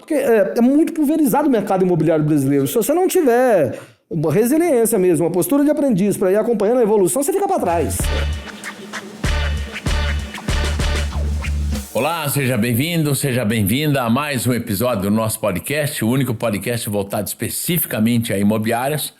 Porque é muito pulverizado o mercado imobiliário brasileiro. Se você não tiver uma resiliência mesmo, uma postura de aprendiz para ir acompanhando a evolução, você fica para trás. Olá, seja bem-vindo, seja bem-vinda a mais um episódio do nosso podcast, o único podcast voltado especificamente a imobiliárias.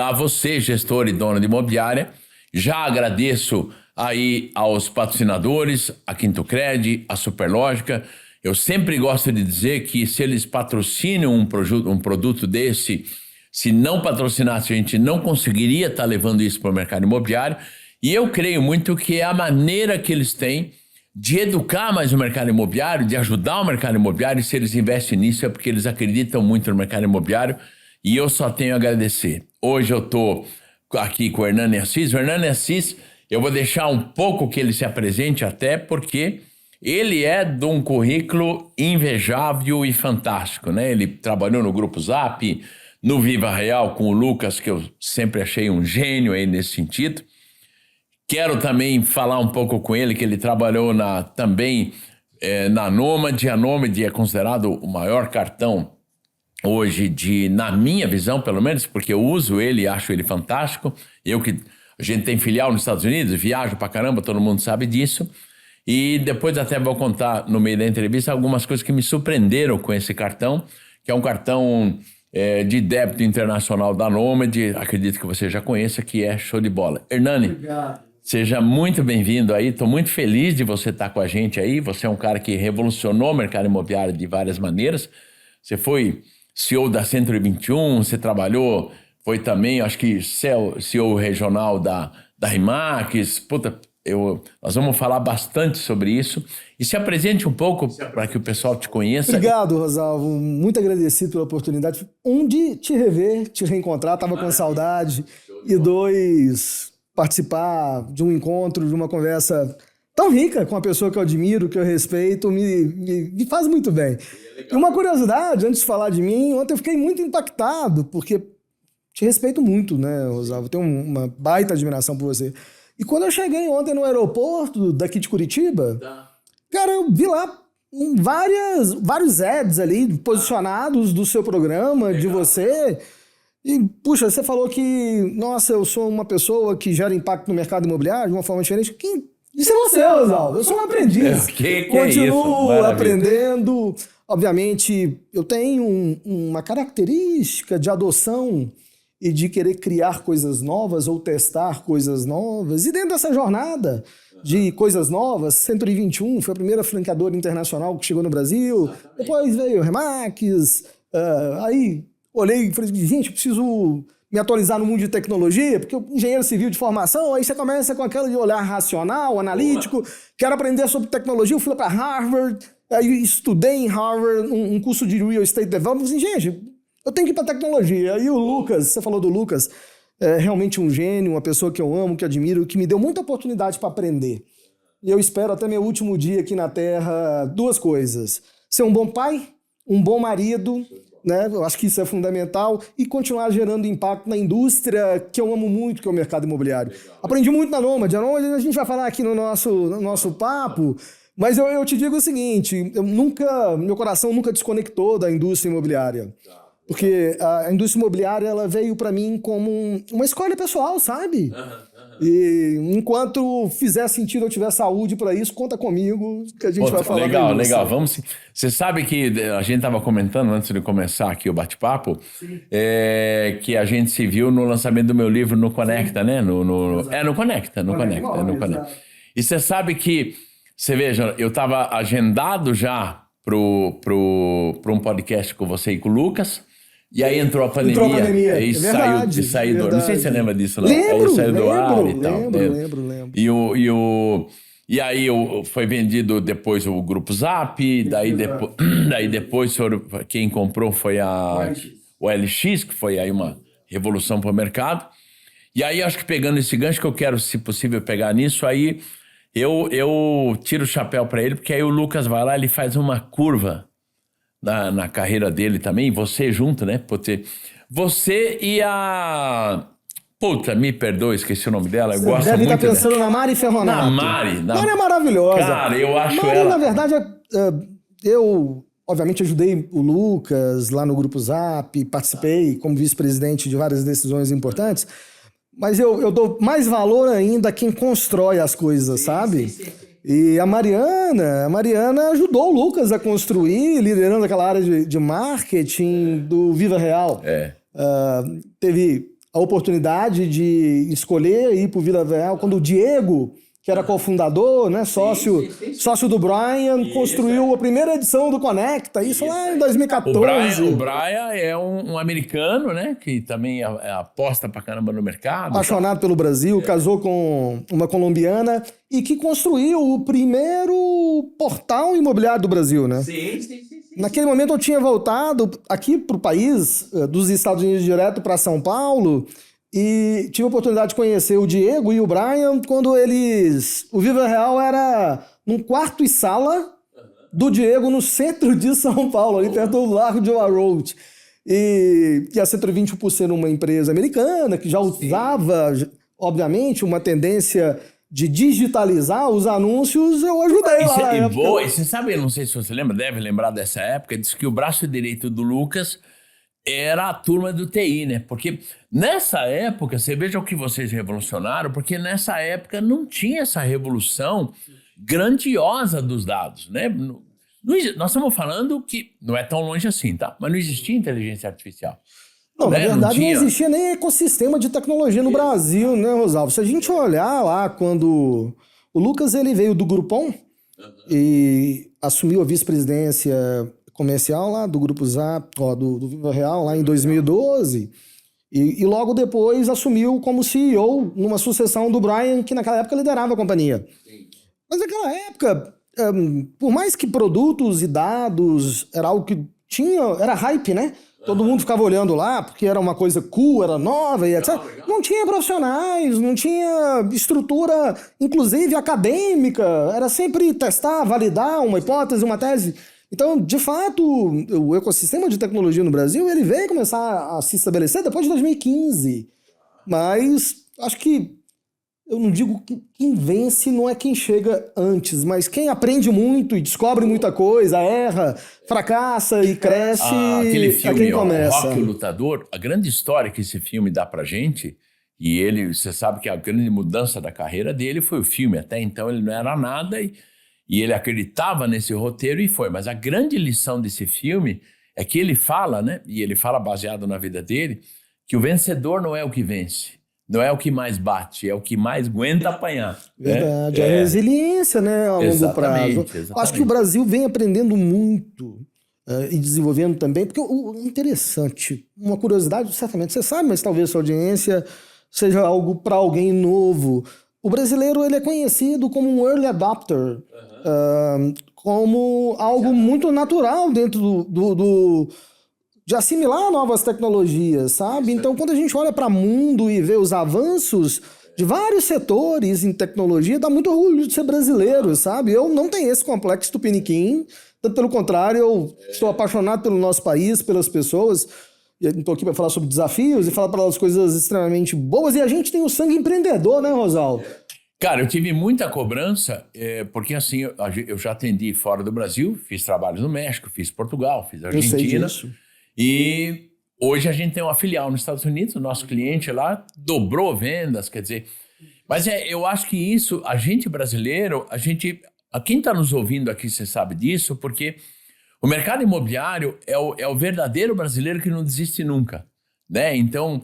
A você, gestor e dono de imobiliária, já agradeço aí aos patrocinadores, a Quintocred, a Superlógica. Eu sempre gosto de dizer que se eles patrocinam um produto desse, se não patrocinasse, a gente não conseguiria estar levando isso para o mercado imobiliário. E eu creio muito que é a maneira que eles têm de educar mais o mercado imobiliário, de ajudar o mercado imobiliário, e se eles investem nisso é porque eles acreditam muito no mercado imobiliário, e eu só tenho a agradecer. Hoje eu estou aqui com o Hernani Assis. O Hernani Assis, eu vou deixar um pouco que ele se apresente até, porque ele é de um currículo invejável e fantástico, né? Ele trabalhou no Grupo Zap, no Viva Real com o Lucas, que eu sempre achei um gênio aí nesse sentido. Quero também falar um pouco com ele, que ele trabalhou também na Nômade. A Nômade é considerado o maior cartão hoje, na minha visão, pelo menos, porque eu uso ele e acho ele fantástico. A gente tem filial nos Estados Unidos, viajo pra caramba, todo mundo sabe disso. E depois até vou contar no meio da entrevista algumas coisas que me surpreenderam com esse cartão, que é um cartão de débito internacional da Nômade, acredito que você já conheça, que é show de bola. Hernani, obrigado. Seja muito bem-vindo aí, estou muito feliz de você estar com a gente aí. Você é um cara que revolucionou o mercado imobiliário de várias maneiras. Você foi CEO da Centro 21, você trabalhou, foi também, acho que CEO regional da Rimax. Puta, nós vamos falar bastante sobre isso. E se apresente um pouco para que o pessoal te conheça. Obrigado, Rosalvo. Muito agradecido pela oportunidade. De te rever, te reencontrar, estava com saudade. E participar de um encontro, de uma conversa tão rica com uma pessoa que eu admiro, que eu respeito, me faz muito bem. E uma curiosidade, antes de falar de mim, ontem eu fiquei muito impactado, porque te respeito muito, né, Rosalvo? Tenho uma baita admiração por você. E quando eu cheguei ontem no aeroporto daqui de Curitiba, cara, eu vi lá vários ads ali posicionados do seu programa, de você. E, puxa, você falou que, nossa, eu sou uma pessoa que gera impacto no mercado imobiliário de uma forma diferente. Isso é você, Rosalvo. Eu sou um aprendiz. Continuo aprendendo. Obviamente, eu tenho uma característica de adoção e de querer criar coisas novas ou testar coisas novas. E dentro dessa jornada de coisas novas, Centro 21 foi a primeira franqueadora internacional que chegou no Brasil. Exatamente. Depois veio o Remax, aí olhei e falei, gente, eu preciso me atualizar no mundo de tecnologia, porque eu engenheiro civil de formação, aí você começa com aquele olhar racional, analítico, quero aprender sobre tecnologia, eu fui lá para Harvard, aí estudei em Harvard um curso de Real Estate Development, assim, gente, eu tenho que ir para tecnologia. Aí o Lucas, você falou do Lucas, é realmente um gênio, uma pessoa que eu amo, que admiro, que me deu muita oportunidade para aprender. E eu espero até meu último dia aqui na Terra, duas coisas: ser um bom pai, um bom marido, né? Eu acho que isso é fundamental, e continuar gerando impacto na indústria que eu amo muito, que é o mercado imobiliário. Aprendi muito na Nômade. A Nômade a gente vai falar aqui no nosso papo, mas eu te digo o seguinte, meu coração nunca desconectou da indústria imobiliária. Porque a indústria imobiliária, ela veio para mim como uma escolha pessoal, sabe? E enquanto fizer sentido, eu tiver saúde para isso, conta comigo que a gente vai falar. Legal. Você sabe que a gente estava comentando antes de começar aqui o bate-papo, que a gente se viu no lançamento do meu livro no Conecta, né? No Conecta. E você sabe que, você veja, eu estava agendado já para um podcast com você e com o Lucas. E aí entrou a pandemia. E saiu do ar. Não sei se você lembra disso, não. Lembro, aí saiu do ar e tal. Lembro. E aí foi vendido depois o Grupo Zap, daí depois quem comprou foi o LX, que foi aí uma revolução para o mercado. E aí acho que pegando esse gancho que eu quero, se possível, pegar nisso, aí eu tiro o chapéu para ele, porque aí o Lucas vai lá, ele faz uma curva na carreira dele também, você junto, né? Você e a... Puta, me perdoa, esqueci o nome dela. Eu gosto muito. Deve estar pensando na Mari Ferronato. Mari é maravilhosa. Cara, eu acho Mari, ela... na verdade, eu obviamente ajudei o Lucas lá no Grupo Zap, participei como vice-presidente de várias decisões importantes, mas eu dou mais valor ainda a quem constrói as coisas, sabe? Sim. E a Mariana ajudou o Lucas a construir, liderando aquela área de marketing do Viva Real. Teve a oportunidade de escolher ir para o Viva Real quando o Diego, que era cofundador, né, sócio do Brian, construiu a primeira edição do Conecta, isso lá em 2014. O Brian é um americano, né, que também aposta pra caramba no mercado. Apaixonado pelo Brasil, casou com uma colombiana e que construiu o primeiro portal imobiliário do Brasil, né? Sim. Naquele momento eu tinha voltado aqui pro país, dos Estados Unidos direto para São Paulo, e tive a oportunidade de conhecer o Diego e o Brian quando o Viva Real era num quarto e sala do Diego no centro de São Paulo, ali perto do Largo de Road. E a 120 por ser uma empresa americana que já usava, obviamente, uma tendência de digitalizar os anúncios, eu ajudei lá. E você sabe, não sei se você lembra, deve lembrar dessa época, diz que o braço direito do Lucas era a turma do TI, né? Porque nessa época, você veja o que vocês revolucionaram, porque nessa época não tinha essa revolução grandiosa dos dados, né? Nós estamos falando que não é tão longe assim, tá? Mas não existia inteligência artificial. Não, né? Na verdade não existia nem ecossistema de tecnologia no Brasil, né, Rosalvo? Se a gente olhar lá quando o Lucas ele veio do Groupon e assumiu a vice-presidência comercial lá do Grupo Zap, do Viva Real lá em 2012 e logo depois assumiu como CEO numa sucessão do Brian, que naquela época liderava a companhia. Sim. Mas naquela época, por mais que produtos e dados era algo que era hype, né? Todo mundo ficava olhando lá porque era uma coisa cool, era nova e etc. Não tinha profissionais, não tinha estrutura, inclusive acadêmica. Era sempre testar, validar uma hipótese, uma tese. Então, de fato, o ecossistema de tecnologia no Brasil ele veio começar a se estabelecer depois de 2015. Mas acho que eu não digo que quem vence não é quem chega antes, mas quem aprende muito e descobre muita coisa, erra, fracassa e cresce, aquele filme, é quem começa. Rock, o Lutador, a grande história que esse filme dá pra gente, e você sabe que a grande mudança da carreira dele foi o filme. Até então ele não era nada e ele acreditava nesse roteiro e foi. Mas a grande lição desse filme é que ele fala, né, e ele fala baseado na vida dele, que o vencedor não é o que vence. Não é o que mais bate, é o que mais aguenta apanhar. Verdade, a resiliência, né, ao longo prazo. Acho que o Brasil vem aprendendo muito e desenvolvendo também, porque o interessante, uma curiosidade, certamente você sabe, mas talvez sua audiência seja algo para alguém novo. O brasileiro ele é conhecido como um early adopter, como algo muito natural dentro de assimilar novas tecnologias, sabe? Então, quando a gente olha para o mundo e vê os avanços de vários setores em tecnologia, dá muito orgulho de ser brasileiro, sabe? Eu não tenho esse complexo tupiniquim, tanto pelo contrário, eu estou apaixonado pelo nosso país, pelas pessoas. E estou aqui para falar sobre desafios e falar para elas coisas extremamente boas. E a gente tem o sangue empreendedor, né, Rosalvo? Cara, eu tive muita cobrança, porque assim, eu já atendi fora do Brasil, fiz trabalhos no México, fiz Portugal, fiz Argentina. Eu sei disso. E hoje a gente tem uma filial nos Estados Unidos, o nosso cliente lá dobrou vendas, quer dizer... Mas eu acho que isso, a gente brasileiro, quem está nos ouvindo aqui, você sabe disso, porque o mercado imobiliário é o verdadeiro brasileiro que não desiste nunca, né? Então,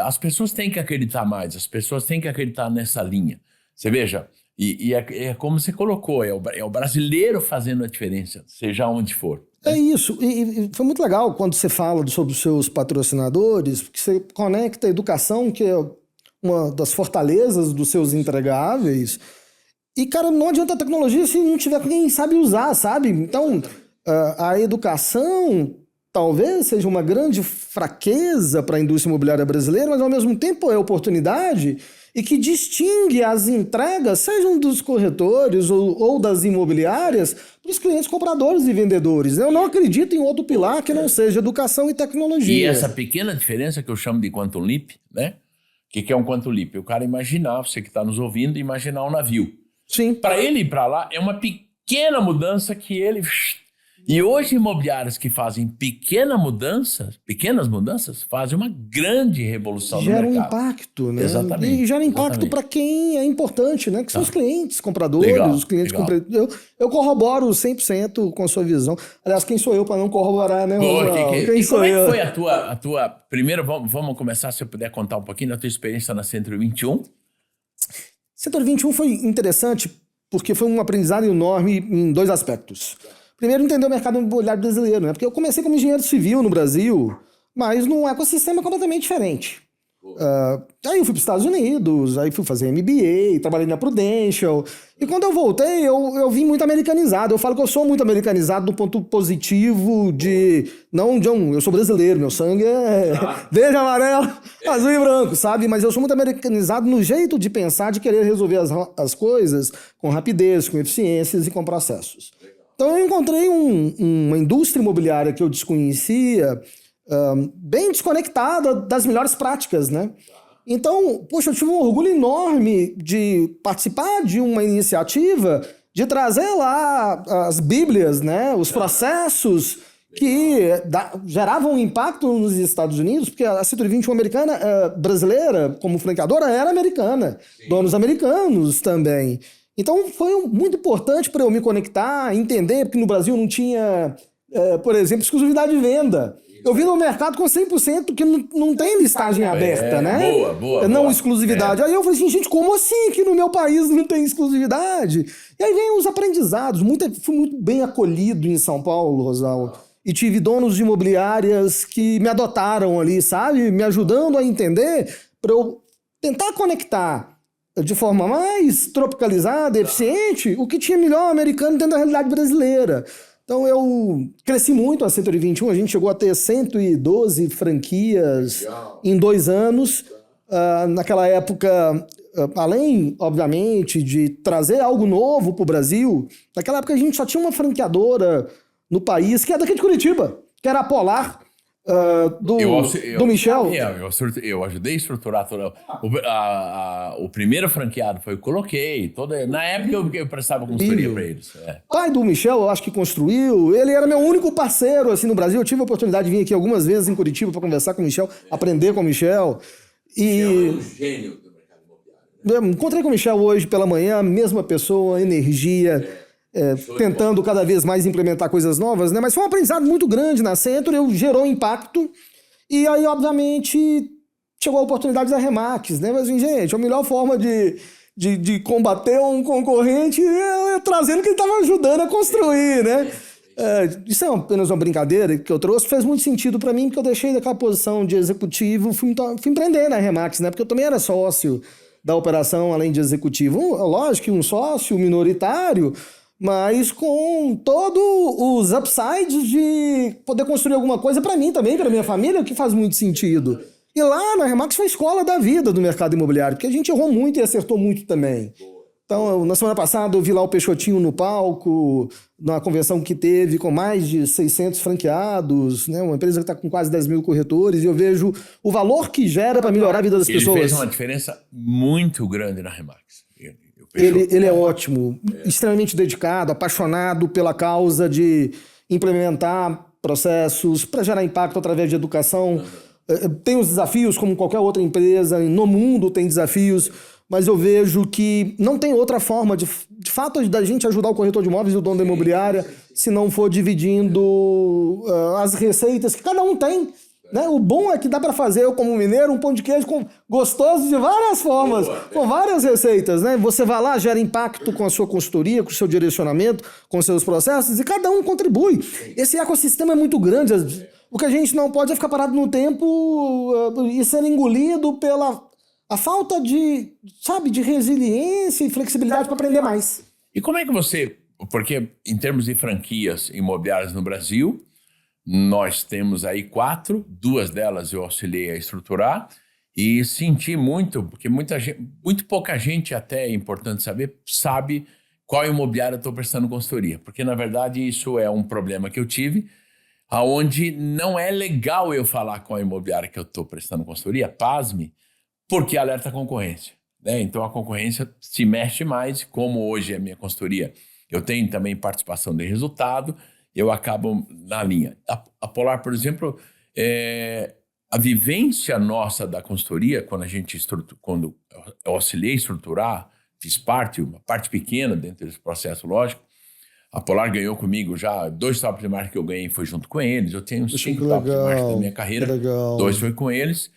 as pessoas têm que acreditar mais, as pessoas têm que acreditar nessa linha. Você veja, e é como você colocou, é o brasileiro fazendo a diferença, seja onde for. É isso, e foi muito legal quando você fala sobre os seus patrocinadores, porque você conecta a educação, que é uma das fortalezas dos seus entregáveis, e, cara, não adianta a tecnologia se não tiver quem sabe usar, sabe? Então, a educação talvez seja uma grande fraqueza para a indústria imobiliária brasileira, mas, ao mesmo tempo, é oportunidade e que distingue as entregas, sejam dos corretores ou das imobiliárias, dos clientes compradores e vendedores. Eu não acredito em outro pilar que não seja educação e tecnologia. E essa pequena diferença que eu chamo de Quantum Leap, né? O que é um Quantum Leap? O cara imaginar, você que está nos ouvindo, imaginar um navio. Sim. Para ele ir para lá, é uma pequena mudança que ele E hoje imobiliárias que fazem pequenas mudanças, fazem uma grande revolução no Gera um mercado. impacto, né? Exatamente. E gera impacto Exatamente. para quem é importante, né? Que são os clientes, compradores, Legal, os clientes legal. Eu corroboro 100% com a sua visão. Aliás, quem sou eu para não corroborar, né, Rosal? Quem E sou como é que eu? foi a tua... Primeiro, vamos começar, se eu puder contar um pouquinho da tua experiência na Centro 21. Setor 21 foi interessante porque foi um aprendizado enorme em dois aspectos. Primeiro, entender o mercado imobiliário brasileiro, né? Porque eu comecei como engenheiro civil no Brasil, mas num ecossistema completamente diferente. Aí eu fui para os Estados Unidos, aí fui fazer MBA, trabalhei na Prudential. E quando eu voltei, eu vim muito americanizado. Eu falo que eu sou muito americanizado do ponto positivo de... Não, John, eu sou brasileiro, meu sangue é verde, amarelo, azul e branco, sabe? Mas eu sou muito americanizado no jeito de pensar, de querer resolver as coisas com rapidez, com eficiências e com processos. Então eu encontrei uma indústria imobiliária que eu desconhecia, bem desconectada das melhores práticas, né? Então, poxa, eu tive um orgulho enorme de participar de uma iniciativa de trazer lá as bíblias, né? Os processos que geravam impacto nos Estados Unidos, porque a Centro 21 americana, brasileira, como franqueadora, era americana. Sim. Donos americanos também. Então foi muito importante para eu me conectar, entender, porque no Brasil não tinha, por exemplo, exclusividade de venda. Eu vi no mercado com 100% que não tem listagem aberta, né? Não exclusividade. Aí eu falei assim, gente, como assim que no meu país não tem exclusividade? E aí vem os aprendizados. Fui muito bem acolhido em São Paulo, Rosal. E tive donos de imobiliárias que me adotaram ali, sabe? Me ajudando a entender para eu tentar conectar de forma mais tropicalizada, eficiente, o que tinha melhor americano dentro da realidade brasileira. Então eu cresci muito a Centro 21, a gente chegou a ter 112 franquias em 2 anos. Naquela época, além, obviamente, de trazer algo novo para o Brasil, naquela época a gente só tinha uma franqueadora no país, que é daqui de Curitiba, que era a Polar. Do Michel. Eu ajudei a estruturar toda. O primeiro franqueado foi eu coloquei. Na época eu prestava consultoria para eles. Pai do Michel, eu acho que construiu. Ele era meu único parceiro assim, no Brasil. Eu tive a oportunidade de vir aqui algumas vezes em Curitiba para conversar com o Michel, aprender com o Michel. Michel é um gênio do mercado imobiliário. Encontrei com o Michel hoje pela manhã, a mesma pessoa, energia. Tentando cada vez mais implementar coisas novas, né? Mas foi um aprendizado muito grande na Centro, gerou impacto, e aí, obviamente, chegou a oportunidade da Remax, né? Mas, assim, gente, a melhor forma de combater um concorrente é trazendo que ele estava ajudando a construir, né? Isso é apenas uma brincadeira que eu trouxe, fez muito sentido para mim, porque eu deixei daquela posição de executivo, fui empreender na Remax, né? Porque eu também era sócio da operação, além de executivo. Lógico que um sócio minoritário, mas com todos os upsides de poder construir alguma coisa para mim também, para minha família, o que faz muito sentido. E lá na Remax foi a escola da vida do mercado imobiliário, porque a gente errou muito e acertou muito também. Então, na semana passada eu vi lá o Peixotinho no palco, numa convenção que teve com mais de 600 franqueados, né? Uma empresa que está com quase 10 mil corretores, e eu vejo o valor que gera para melhorar a vida das pessoas. Ele fez uma diferença muito grande na Remax. Ele é ótimo, extremamente dedicado, apaixonado pela causa de implementar processos para gerar impacto através de educação. Tem os desafios, como qualquer outra empresa, no mundo tem desafios, mas eu vejo que não tem outra forma, de fato, da gente ajudar o corretor de imóveis e o dono da imobiliária, se não for dividindo as receitas que cada um tem. Né? O bom é que dá para fazer, eu como mineiro, um pão de queijo gostoso de várias formas, com várias receitas. Né? Você vai lá, gera impacto com a sua consultoria, com o seu direcionamento, com os seus processos, e cada um contribui. Esse ecossistema é muito grande. O que a gente não pode é ficar parado no tempo e ser engolido pela a falta de resiliência e flexibilidade para aprender mais. E como é que você... Porque em termos de franquias imobiliárias no Brasil, nós temos aí 4, 2 delas eu auxiliei a estruturar e senti muito, porque muito pouca gente, até é importante saber, sabe qual imobiliária eu estou prestando consultoria. Porque, na verdade, isso é um problema que eu tive, onde não é legal eu falar qual imobiliária que eu estou prestando consultoria, pasme, porque alerta a concorrência. Né? Então, a concorrência se mexe mais, como hoje é a minha consultoria. Eu tenho também participação de resultado, eu acabo na linha. A Polar, por exemplo, a vivência nossa da consultoria, quando eu auxiliei estruturar, fiz uma parte pequena dentro desse processo lógico. A Polar ganhou comigo já 2 top de marca que eu ganhei, foi junto com eles. Eu tenho uns 5 top de marca da minha carreira, 2 foi com eles.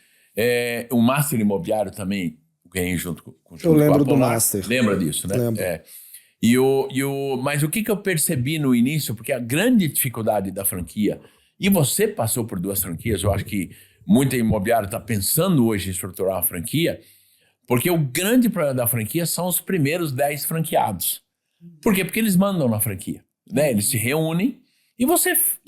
O Master Imobiliário também ganhei junto com a Polar. Eu lembro do Master. Lembra disso, né? Lembro. Mas o que eu percebi no início, porque a grande dificuldade da franquia, e você passou por 2 franquias, eu acho que muita imobiliária está pensando hoje em estruturar uma franquia, porque o grande problema da franquia são os primeiros 10 franqueados. Por quê? Porque eles mandam na franquia, né? Eles se reúnem e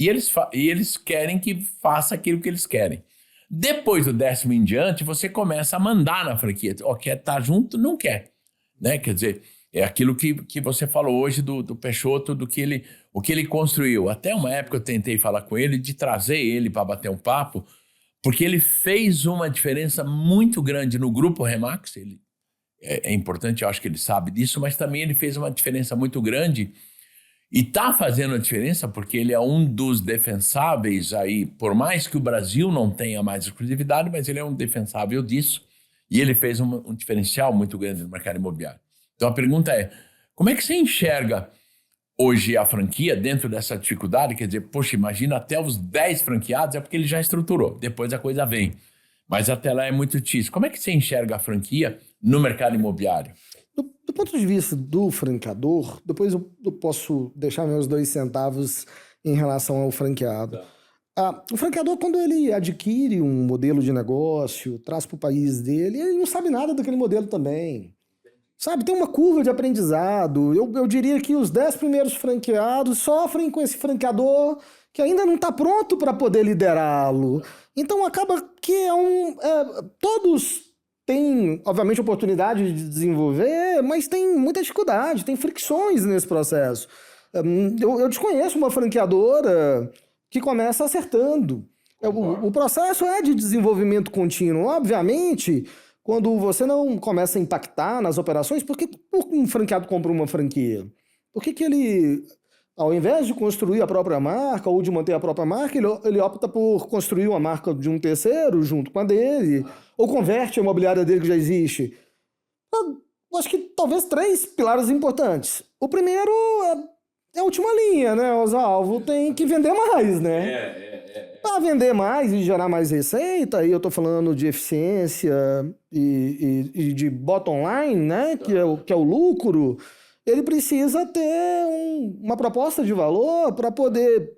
eles querem que faça aquilo que eles querem. Depois do 10º em diante, você começa a mandar na franquia. Quer estar junto? Não quer, né? Quer dizer, é aquilo que você falou hoje do Peixoto, o que ele construiu. Até uma época eu tentei falar com ele, de trazer ele para bater um papo, porque ele fez uma diferença muito grande no Grupo Remax. É importante, eu acho que ele sabe disso, mas também ele fez uma diferença muito grande e está fazendo a diferença porque ele é um dos defensáveis aí, por mais que o Brasil não tenha mais exclusividade, mas ele é um defensável disso e ele fez um diferencial muito grande no mercado imobiliário. Então a pergunta é, como é que você enxerga hoje a franquia dentro dessa dificuldade? Quer dizer, poxa, imagina até os 10 franqueados, é porque ele já estruturou, depois a coisa vem. Mas até lá é muito difícil. Como é que você enxerga a franquia no mercado imobiliário? Do ponto de vista do franqueador, depois eu posso deixar meus 2 centavos em relação ao franqueado. O franqueador, quando ele adquire um modelo de negócio, traz para o país dele, ele não sabe nada daquele modelo também. Sabe, tem uma curva de aprendizado. Eu diria que os 10 primeiros franqueados sofrem com esse franqueador que ainda não está pronto para poder liderá-lo. Então acaba que todos têm, obviamente, oportunidade de desenvolver, mas tem muita dificuldade, tem fricções nesse processo. Eu desconheço uma franqueadora que começa acertando. O processo é de desenvolvimento contínuo. Obviamente, quando você não começa a impactar nas operações, por que um franqueado compra uma franquia? Por que ele, ao invés de construir a própria marca ou de manter a própria marca, ele opta por construir uma marca de um terceiro junto com a dele, ou converte a imobiliária dele que já existe? Eu acho que talvez 3 pilares importantes. O primeiro é a última linha, né, Oswaldo? Tem que vender mais, né? Para vender mais e gerar mais receita, aí eu estou falando de eficiência e de bottom line, né, que é o lucro, ele precisa ter uma proposta de valor para poder,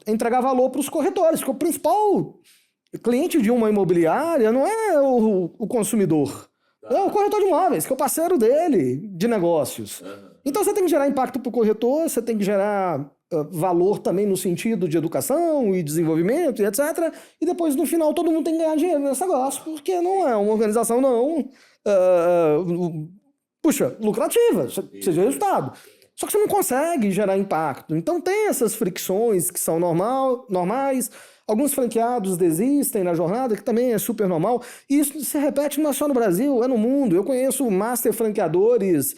entregar valor para os corretores, porque o principal cliente de uma imobiliária não é o consumidor, é o corretor de imóveis, que é o parceiro dele de negócios. Então você tem que gerar impacto para o corretor, você tem que gerar valor também no sentido de educação e desenvolvimento e etc. E depois, no final, todo mundo tem que ganhar dinheiro nesse negócio, porque não é uma organização, lucrativa, seja resultado. Só que você não consegue gerar impacto. Então tem essas fricções que são normais. Alguns franqueados desistem na jornada, que também é super normal. E isso se repete não é só no Brasil, é no mundo. Eu conheço master franqueadores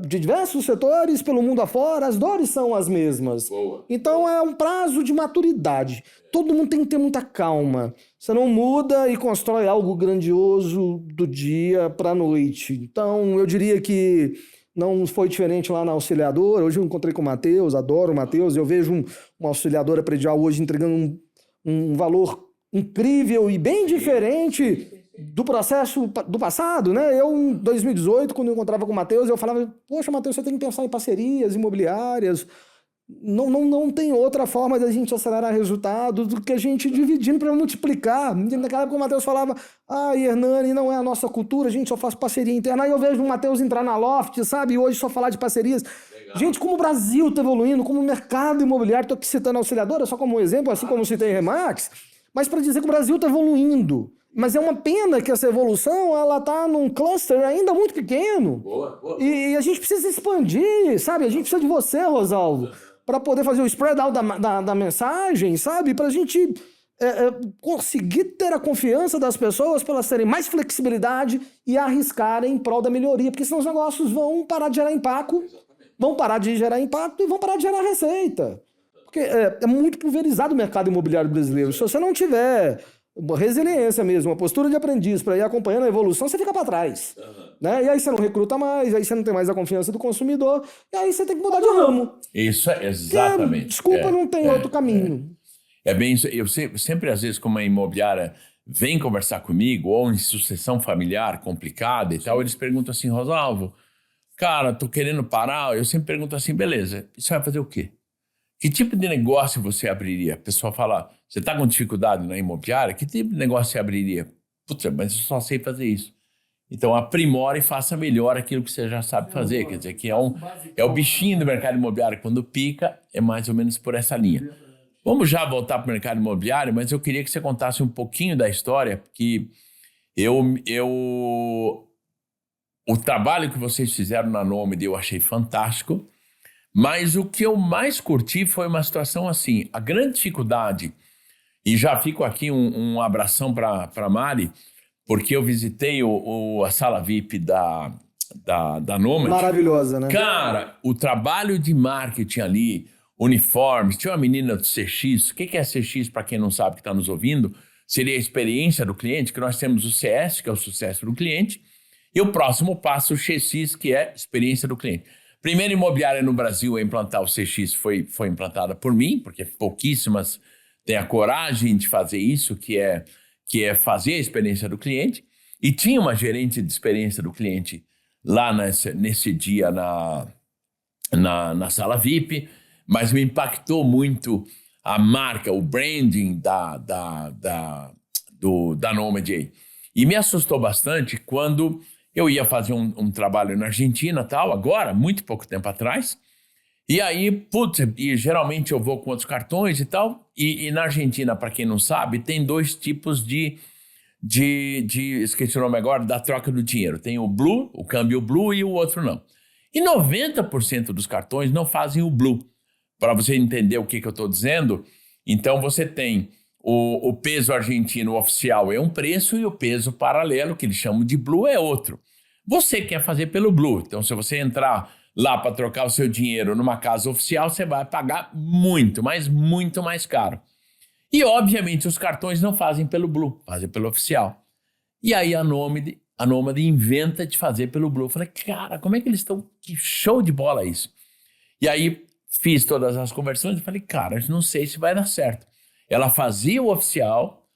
de diversos setores pelo mundo afora, as dores são as mesmas. Boa. Então é um prazo de maturidade. Todo mundo tem que ter muita calma. Você não muda e constrói algo grandioso do dia para a noite. Então eu diria que não foi diferente lá na auxiliadora. Hoje eu encontrei com o Matheus, adoro o Matheus. Eu vejo uma auxiliadora predial hoje entregando um valor incrível e bem diferente do processo do passado, né? Eu, em 2018, quando eu encontrava com o Matheus, eu falava, poxa, Matheus, você tem que pensar em parcerias imobiliárias. Não tem outra forma da gente acelerar resultado do que a gente dividindo para multiplicar. Naquela época o Matheus falava, Hernani, não é a nossa cultura, a gente só faz parceria interna. Aí eu vejo o Matheus entrar na Loft, sabe? E hoje só falar de parcerias. Legal. Gente, como o Brasil está evoluindo, como o mercado imobiliário, estou aqui citando a auxiliadora só como um exemplo, assim como citei Remax, mas para dizer que o Brasil está evoluindo. Mas é uma pena que essa evolução, ela está num cluster ainda muito pequeno. Boa. E a gente precisa expandir, sabe? A gente precisa de você, Rosaldo, para poder fazer o spread out da mensagem, sabe? Para a gente conseguir ter a confiança das pessoas, para elas terem mais flexibilidade e arriscarem em prol da melhoria, porque senão os negócios vão parar de gerar impacto vão parar de gerar impacto e vão parar de gerar receita. Porque é muito pulverizado o mercado imobiliário brasileiro. Se você não tiver uma resiliência mesmo, uma postura de aprendiz para ir acompanhando a evolução, você fica para trás. Né? E aí você não recruta mais, aí você não tem mais a confiança do consumidor, e aí você tem que mudar de ramo. Isso é exatamente. Desculpa, não tem outro caminho. É bem isso. Eu sempre, às vezes, como uma imobiliária vem conversar comigo, ou em sucessão familiar complicada e tal, eles perguntam assim, Rosalvo, cara, tô querendo parar. Eu sempre pergunto assim, beleza, você vai fazer o quê? Que tipo de negócio você abriria? A pessoa fala, você tá com dificuldade na imobiliária? Que tipo de negócio você abriria? Putz, mas eu só sei fazer isso. Então, aprimore e faça melhor aquilo que você já sabe fazer. Quer dizer, que é o bichinho do mercado imobiliário. Quando pica, é mais ou menos por essa linha. Vamos já voltar para o mercado imobiliário, mas eu queria que você contasse um pouquinho da história, porque o trabalho que vocês fizeram na Nômade eu achei fantástico, mas o que eu mais curti foi uma situação assim, a grande dificuldade, e já fico aqui um abração para a Mari, porque eu visitei a sala VIP da Nômade. Maravilhosa, né? Cara, o trabalho de marketing ali, uniformes, tinha uma menina do CX. O que é CX, para quem não sabe que está nos ouvindo? Seria a experiência do cliente, que nós temos o CS, que é o sucesso do cliente, e o próximo passo, o XX, que é experiência do cliente. Primeira imobiliária no Brasil a implantar o CX foi implantada por mim, porque pouquíssimas têm a coragem de fazer isso, que é fazer a experiência do cliente. E tinha uma gerente de experiência do cliente lá nesse dia na sala VIP, mas me impactou muito a marca, o branding da Nômade. E me assustou bastante quando eu ia fazer um trabalho na Argentina, tal, agora, muito pouco tempo atrás. E aí, putz, e geralmente eu vou com outros cartões e tal. E na Argentina, para quem não sabe, tem dois tipos de esqueci o nome agora, da troca do dinheiro. Tem o Blue, o câmbio Blue, e o outro não. E 90% dos cartões não fazem o Blue. Para você entender o que eu estou dizendo, então você tem o peso argentino oficial é um preço e o peso paralelo, que eles chamam de Blue, é outro. Você quer fazer pelo Blue, então se você entrar lá para trocar o seu dinheiro numa casa oficial, você vai pagar muito, mas muito mais caro. E obviamente os cartões não fazem pelo Blue, fazem pelo oficial. E aí a Nômade inventa de fazer pelo Blue. Eu falei, cara, como é que eles estão? Que show de bola isso. E aí fiz todas as conversões e falei, cara, não sei se vai dar certo. Ela fazia o oficial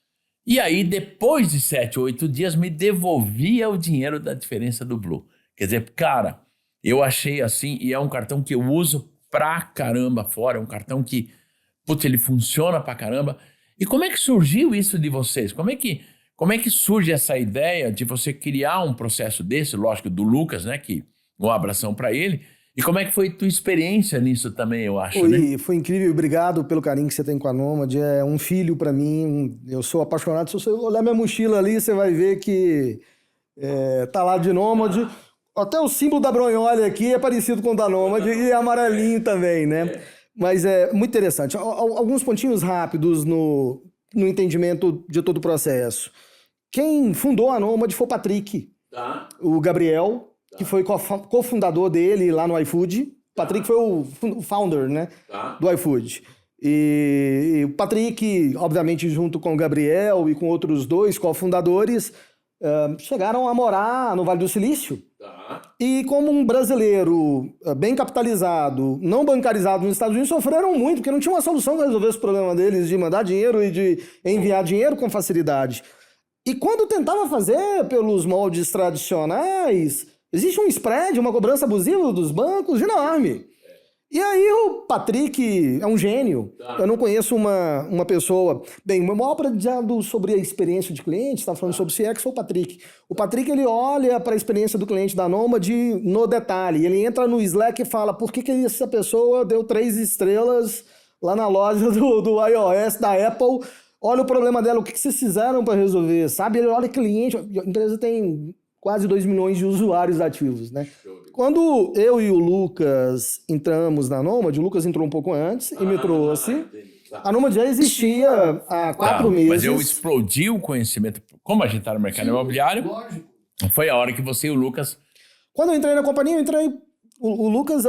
e aí depois de 7 ou 8 dias me devolvia o dinheiro da diferença do Blue. Quer dizer, cara, eu achei assim, e é um cartão que eu uso pra caramba fora, é um cartão que, putz, ele funciona pra caramba. E como é que surgiu isso de vocês? Como é que surge essa ideia de você criar um processo desse, lógico, do Lucas, né, que um abração pra ele. E como é que foi tua experiência nisso também, eu acho, né? Foi incrível, obrigado pelo carinho que você tem com a Nômade, é um filho pra mim, eu sou apaixonado, se você olhar minha mochila ali, você vai ver que tá lá de Nômade, até o símbolo da Bronholi aqui é parecido com o da Nômade e é amarelinho também, né? Mas é muito interessante. Alguns pontinhos rápidos no entendimento de todo o processo. Quem fundou a Nômade foi o Patrick, o Gabriel, que foi cofundador dele lá no iFood. Patrick foi o founder, né, do iFood. E o Patrick, obviamente, junto com o Gabriel e com outros dois cofundadores, chegaram a morar no Vale do Silício. E como um brasileiro bem capitalizado, não bancarizado nos Estados Unidos, sofreram muito, porque não tinha uma solução para resolver esse problema deles de mandar dinheiro e de enviar dinheiro com facilidade. E quando tentava fazer pelos moldes tradicionais, existe um spread, uma cobrança abusiva dos bancos enorme. E aí o Patrick é um gênio. Eu não conheço uma pessoa... Bem, o maior aprendizado sobre a experiência de cliente, estava falando sobre CX, foi o Patrick. O Patrick, ele olha para a experiência do cliente da Nômade no detalhe. Ele entra no Slack e fala, por que essa pessoa deu 3 estrelas lá na loja do iOS, da Apple? Olha o problema dela, o que vocês fizeram para resolver, sabe? Ele olha cliente, a empresa tem quase 2 milhões de usuários ativos, né? Quando eu e o Lucas entramos na Nômade, o Lucas entrou um pouco antes e me trouxe. A Nômade já existia há 4 meses. Mas eu explodi o conhecimento. Como a gente está no mercado imobiliário, foi a hora que você e o Lucas... Quando eu entrei na companhia, o Lucas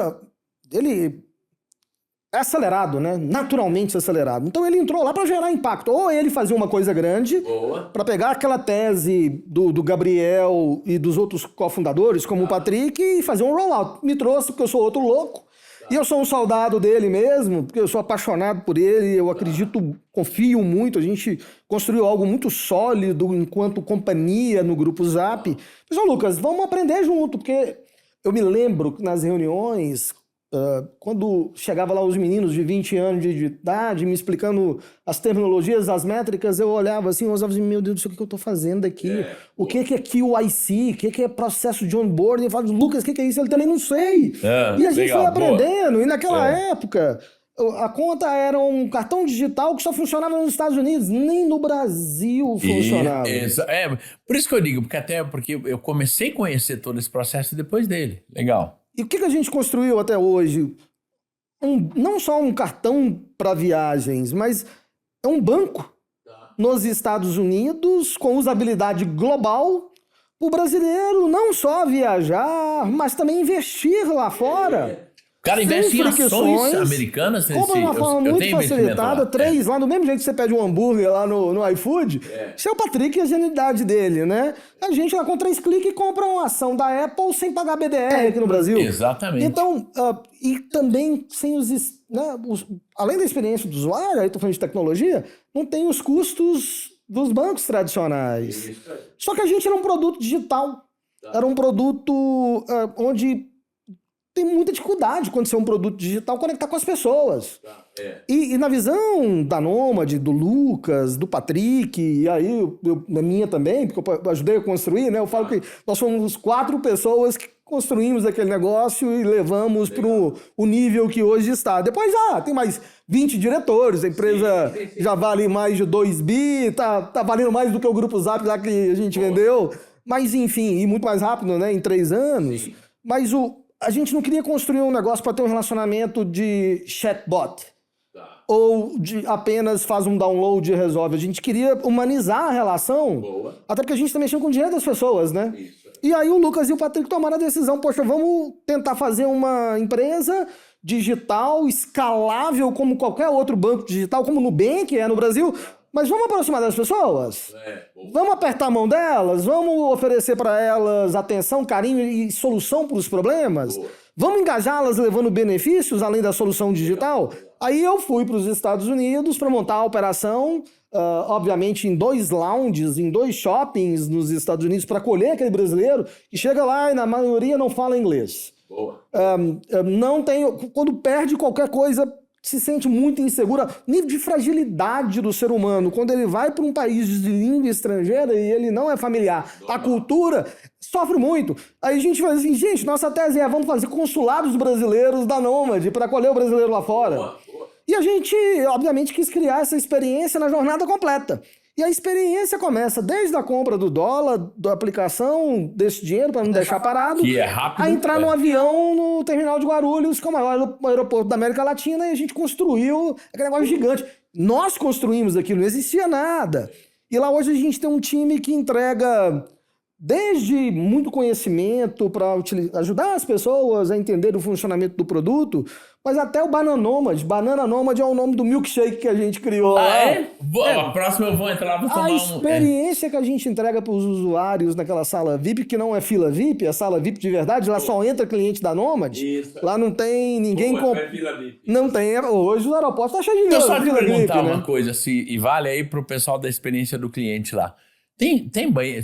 ele é acelerado, né? Naturalmente acelerado. Então ele entrou lá para gerar impacto. Ou ele fazia uma coisa grande para pegar aquela tese do Gabriel e dos outros cofundadores, como o Patrick, e fazer um rollout. Me trouxe porque eu sou outro louco. E eu sou um soldado dele mesmo, porque eu sou apaixonado por ele, eu acredito, confio muito, a gente construiu algo muito sólido enquanto companhia no Grupo Zap. Mas, ô Lucas, vamos aprender junto, porque eu me lembro que nas reuniões, quando chegava lá os meninos de 20 anos de idade me explicando as terminologias, as métricas, eu olhava assim, eu olhava assim, meu Deus do céu, o que eu tô fazendo aqui? O que é QIC? O que é processo de onboarding? Eu falo, Lucas, o que é isso? Ele também não sei. E a gente foi aprendendo, e naquela época, a conta era um cartão digital que só funcionava nos Estados Unidos, nem no Brasil funcionava. Por isso que eu digo, porque eu comecei a conhecer todo esse processo depois dele. Legal. E o que a gente construiu até hoje? Não só um cartão para viagens, mas é um banco nos Estados Unidos com usabilidade global. O brasileiro não só viajar, mas também investir lá fora. O cara investe em ações americanas. Compra de uma forma muito facilitada, 3 lá, do mesmo jeito que você pede um hambúrguer lá no iFood, isso é o Patrick e a genialidade dele, né? A gente lá com 3 cliques compra uma ação da Apple sem pagar BDR aqui no Brasil. Exatamente. Então, e também sem além da experiência do usuário, aí tô falando de tecnologia, não tem os custos dos bancos tradicionais. Só que a gente era um produto digital. Era um produto onde tem muita dificuldade quando você é um produto digital conectar com as pessoas. E na visão da Nômade, do Lucas, do Patrick, e aí na minha também, porque eu ajudei a construir, né? Eu falo que nós fomos 4 pessoas que construímos aquele negócio e levamos para o nível que hoje está. Depois tem mais 20 diretores, a empresa já vale mais de 2 bi, tá valendo mais do que o Grupo Zap lá que a gente vendeu. Mas enfim, e muito mais rápido, né? Em 3 anos. Mas a gente não queria construir um negócio para ter um relacionamento de chatbot. Ou de apenas faz um download e resolve. A gente queria humanizar a relação. Até porque a gente tá mexendo com o dinheiro das pessoas, né? E aí o Lucas e o Patrick tomaram a decisão. Poxa, vamos tentar fazer uma empresa digital, escalável como qualquer outro banco digital, como o Nubank é no Brasil. Mas vamos aproximar das pessoas? Vamos apertar a mão delas? Vamos oferecer para elas atenção, carinho e solução para os problemas? Vamos engajá-las levando benefícios além da solução digital? Aí eu fui para os Estados Unidos para montar a operação, obviamente em 2 lounges, em 2 shoppings nos Estados Unidos, para acolher aquele brasileiro que chega lá e na maioria não fala inglês. Não tem, quando perde qualquer coisa, se sente muito insegura, nível de fragilidade do ser humano, quando ele vai para um país de língua estrangeira e ele não é familiar, a cultura sofre muito. Aí a gente fala assim, gente, nossa tese é, vamos fazer consulados brasileiros da Nômade para acolher o brasileiro lá fora. E a gente, obviamente, quis criar essa experiência na jornada completa. E a experiência começa desde a compra do dólar, da aplicação desse dinheiro para não deixar parado, que é rápido, a entrar no avião no terminal de Guarulhos, que é o maior aeroporto da América Latina, e a gente construiu aquele negócio gigante. Nós construímos aquilo, não existia nada. E lá hoje a gente tem um time que entrega desde muito conhecimento para ajudar as pessoas a entender o funcionamento do produto, mas até o Banana Nômade. Banana Nômade é o nome do milkshake que a gente criou. A próxima eu vou entrar para tomar a experiência que a gente entrega para os usuários naquela sala VIP, que não é fila VIP, é sala VIP de verdade, lá só entra cliente da Nômade. Lá não tem ninguém... Não é fila VIP. Não tem. Hoje o aeroporto tá cheio de fila VIP. Eu só te perguntar né? uma coisa, e vale aí pro pessoal da experiência do cliente lá.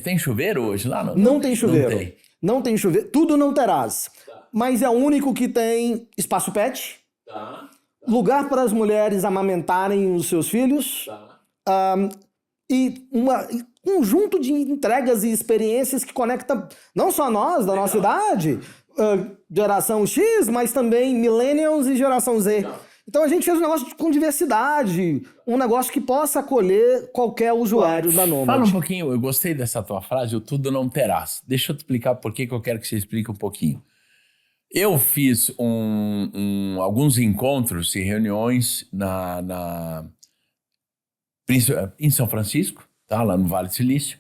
Tem chuveiro hoje lá? Não tem chuveiro. Não tem chuveiro. Tudo não terás. Mas é o único que tem espaço pet, lugar para as mulheres amamentarem os seus filhos, e um conjunto de entregas e experiências que conecta não só nós, da nossa idade, geração X, mas também millennials e geração Z. Então a gente fez um negócio com diversidade, um negócio que possa acolher qualquer usuário da Nômade. Fala um pouquinho, eu gostei dessa tua frase, o tudo não terás. Deixa eu te explicar por que eu quero que você explique um pouquinho. Eu fiz alguns encontros e reuniões em São Francisco, lá no Vale do Silício,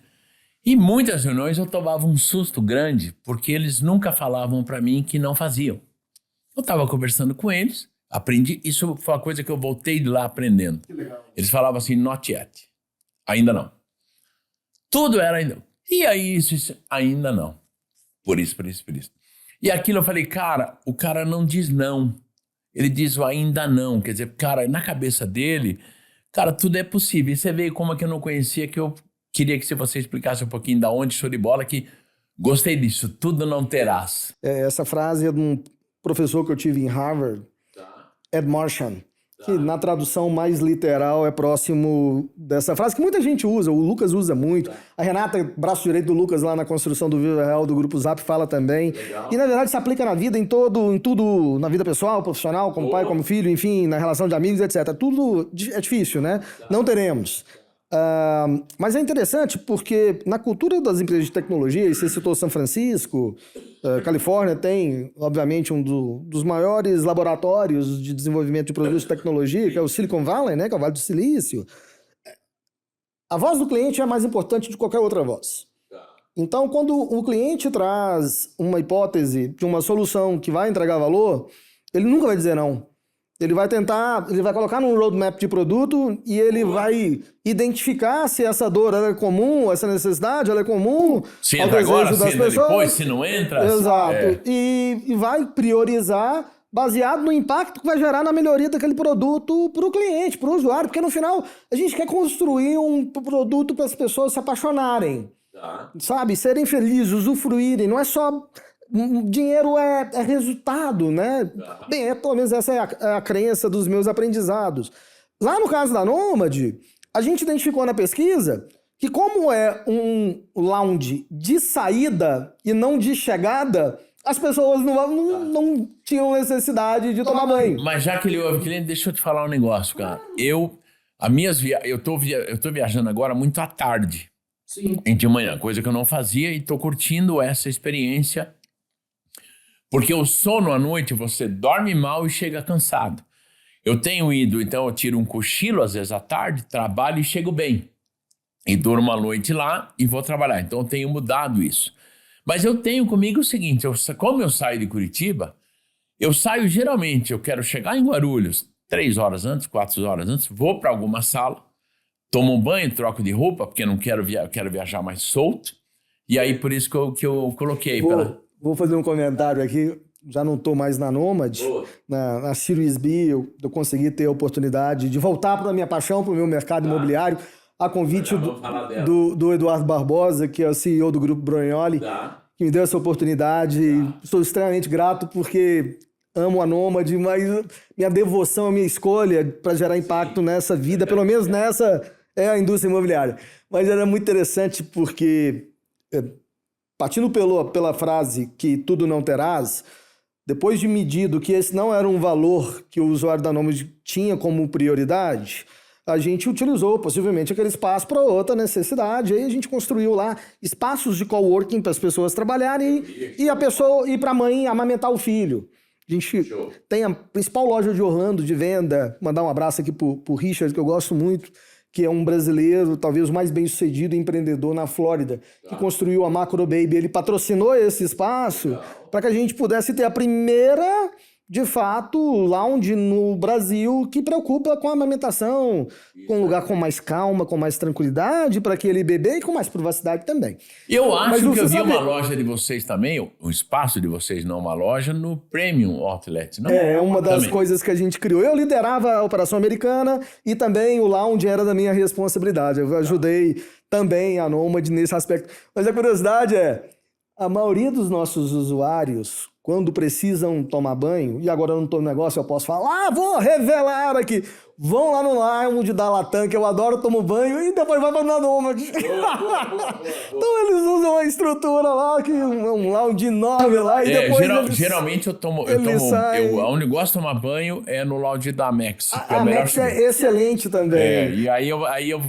e muitas reuniões eu tomava um susto grande, porque eles nunca falavam para mim que não faziam. Eu estava conversando com eles, aprendi. Isso foi uma coisa que eu voltei de lá aprendendo. Que legal. Eles falavam assim, not yet. Ainda não. Tudo era ainda. E aí, isso, ainda não. Por isso. E aquilo eu falei, cara, o cara não diz não. Ele diz o ainda não. Quer dizer, cara, na cabeça dele, cara, tudo é possível. E você veio como que eu não conhecia, que eu queria que você explicasse um pouquinho da onde, show de bola, que gostei disso, tudo não terás. Essa frase é de um professor que eu tive em Harvard, Ed Marchand, que na tradução mais literal é próximo dessa frase, que muita gente usa, o Lucas usa muito. A Renata, braço direito do Lucas lá na construção do Viva Real do Grupo Zap, fala também. Legal. E na verdade se aplica na vida, em tudo, na vida pessoal, profissional, como pai, como filho, enfim, na relação de amigos, etc. Tudo é difícil, né? Não teremos. Mas é interessante porque na cultura das empresas de tecnologia, e você citou São Francisco, Califórnia tem, obviamente, um dos maiores laboratórios de desenvolvimento de produtos de tecnologia, que é o Silicon Valley, né, que é o Vale do Silício. A voz do cliente é a mais importante de qualquer outra voz. Então, quando o cliente traz uma hipótese de uma solução que vai entregar valor, ele nunca vai dizer não. Ele vai colocar num roadmap de produto e ele vai identificar se essa dor ela é comum, essa necessidade ela é comum. Se entra agora, se entra depois, se não entra. Exato. E vai priorizar baseado no impacto que vai gerar na melhoria daquele produto para o cliente, para o usuário. Porque no final a gente quer construir um produto para as pessoas se apaixonarem, sabe? Serem felizes, usufruírem. Não é só... Dinheiro é resultado, né? Bem, pelo menos essa é a crença dos meus aprendizados. Lá no caso da Nômade, a gente identificou na pesquisa que como é um lounge de saída e não de chegada, as pessoas não tinham necessidade de tomar banho. Mas já que ele ouve cliente, deixa eu te falar um negócio, cara. Eu tô viajando agora muito à tarde. Sim. De manhã, coisa que eu não fazia e tô curtindo essa experiência. Porque o sono à noite, você dorme mal e chega cansado. Eu tenho ido, então eu tiro um cochilo às vezes à tarde, trabalho e chego bem. E durmo a noite lá e vou trabalhar. Então eu tenho mudado isso. Mas eu tenho comigo o seguinte, como eu saio de Curitiba, eu saio geralmente, eu quero chegar em Guarulhos 3 horas antes, 4 horas antes, vou para alguma sala, tomo um banho, troco de roupa, porque eu não quero quero viajar mais solto. E aí por isso que eu coloquei. Vou fazer um comentário aqui, já não estou mais na Nômade, na Series B, eu consegui ter a oportunidade de voltar para a minha paixão, para o meu mercado imobiliário, a convite do Eduardo Barbosa, que é o CEO do Grupo Brunholi, que me deu essa oportunidade. Estou extremamente grato porque amo a Nômade, mas minha devoção, a minha escolha para gerar impacto nessa vida, pelo menos nessa, é a indústria imobiliária. Mas era muito interessante porque... partindo pela frase que tudo não terás, depois de medido que esse não era um valor que o usuário da Nômade tinha como prioridade, a gente utilizou possivelmente aquele espaço para outra necessidade. Aí a gente construiu lá espaços de coworking para as pessoas trabalharem e para a mãe amamentar o filho. A gente tem a principal loja de Orlando de venda, mandar um abraço aqui pro Richard, que eu gosto muito, que é um brasileiro, talvez o mais bem-sucedido empreendedor na Flórida, que construiu a Macro Baby. Ele patrocinou esse espaço para que a gente pudesse ter a primeira, de fato, lounge no Brasil que preocupa com a amamentação, com um lugar com mais calma, com mais tranquilidade para aquele bebê e com mais privacidade também. Eu acho que eu vi uma loja de vocês também, o espaço de vocês, não uma loja, no Premium Outlet, não? É uma das coisas que a gente criou. Eu liderava a operação americana e também o lounge era da minha responsabilidade. Eu ajudei também a Nômade nesse aspecto. Mas a curiosidade é, a maioria dos nossos usuários, quando precisam tomar banho, e agora eu não estou no negócio, eu posso falar, vou revelar aqui, vão lá no lounge da Latam, que eu adoro, tomo banho, e depois vai para a Nômade. Então eles usam uma estrutura lá, um lounge enorme lá, e depois geralmente eu tomo onde eu gosto de tomar banho é no lounge da Amex. A Amex é excelente também. E aí eu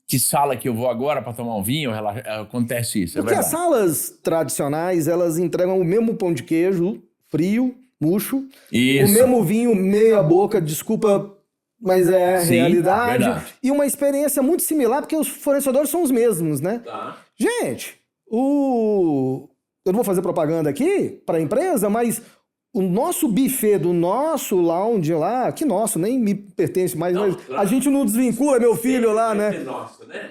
que sala que eu vou agora para tomar um vinho, acontece isso, Porque as salas tradicionais, elas entregam o mesmo pão de queijo, frio, murcho, o mesmo vinho, meia boca, desculpa, mas é a realidade. Verdade. E uma experiência muito similar, porque os fornecedores são os mesmos, né? Gente, eu não vou fazer propaganda aqui para a empresa, mas o nosso buffet do nosso lounge lá, que nosso, nem me pertence mais, mas a gente não desvincula meu filho lá, né? Nosso, né?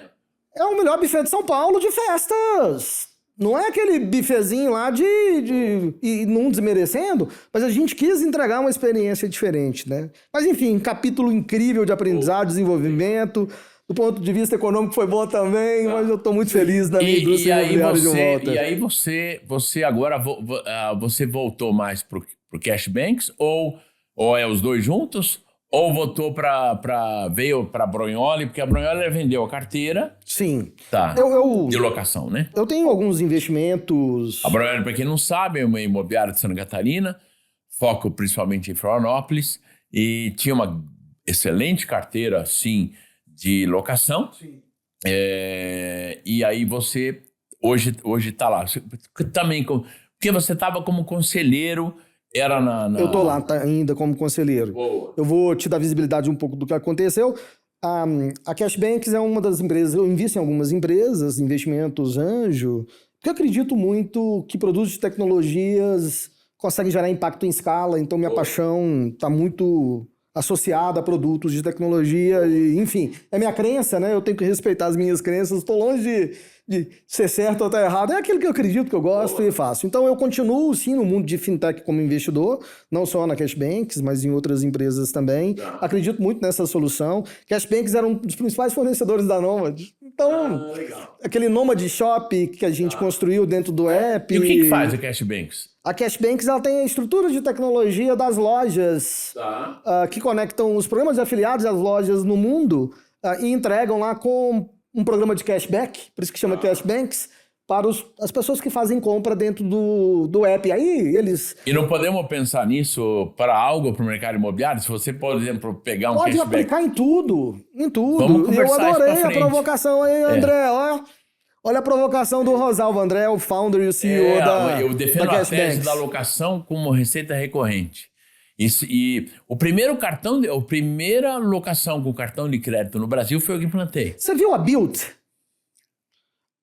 É o melhor buffet de São Paulo de festas. Não é aquele buffetzinho lá e não desmerecendo, mas a gente quis entregar uma experiência diferente, né? Mas enfim, capítulo incrível de aprendizado, desenvolvimento. Do ponto de vista econômico foi bom também, mas eu estou muito feliz na minha indústria imobiliária de volta. E aí você agora você voltou mais pro Cashbanks ou é os dois juntos? Ou veio para a Brunholi, porque a Brunholi vendeu a carteira. Sim. Tá. De locação, né? Eu tenho alguns investimentos. A Brunholi, para quem não sabe, é uma imobiliária de Santa Catarina, foco principalmente em Florianópolis, e tinha uma excelente carteira, sim, de locação. Sim. E aí você hoje está lá. Também, porque você estava como conselheiro. Eu tô lá ainda como conselheiro. Boa. Eu vou te dar visibilidade um pouco do que aconteceu. A Cashbanks é uma das empresas, eu invisto em algumas empresas, investimentos anjo, porque eu acredito muito que produtos de tecnologias conseguem gerar impacto em escala, então minha paixão está muito associada a produtos de tecnologia, e, enfim, é minha crença, né? Eu tenho que respeitar as minhas crenças, estou longe de ser certo ou estar errado, é aquilo que eu acredito, que eu gosto e faço. Então eu continuo, sim, no mundo de fintech como investidor, não só na Cashbanks, mas em outras empresas também. Acredito muito nessa solução. Cashbanks era um dos principais fornecedores da Nomad. Então, aquele Nomad Shop que a gente construiu dentro do app... E o que faz a Cashbanks? A Cashbanks ela tem a estrutura de tecnologia das lojas que conectam os programas de afiliados às lojas no mundo e entregam lá com um programa de cashback, por isso que chama Cashbanks, para as pessoas que fazem compra dentro do app. Aí eles... E não podemos pensar nisso para algo para o mercado imobiliário? Se você, por exemplo, pegar um cashback... Pode aplicar em tudo. Vamos conversar. Eu adorei a provocação aí, André. Olha a provocação do Rosalvo. André é o founder e o CEO eu defendo a tese da locação como receita recorrente. E a primeira locação com cartão de crédito no Brasil foi eu que implantei. Você viu a Bilt?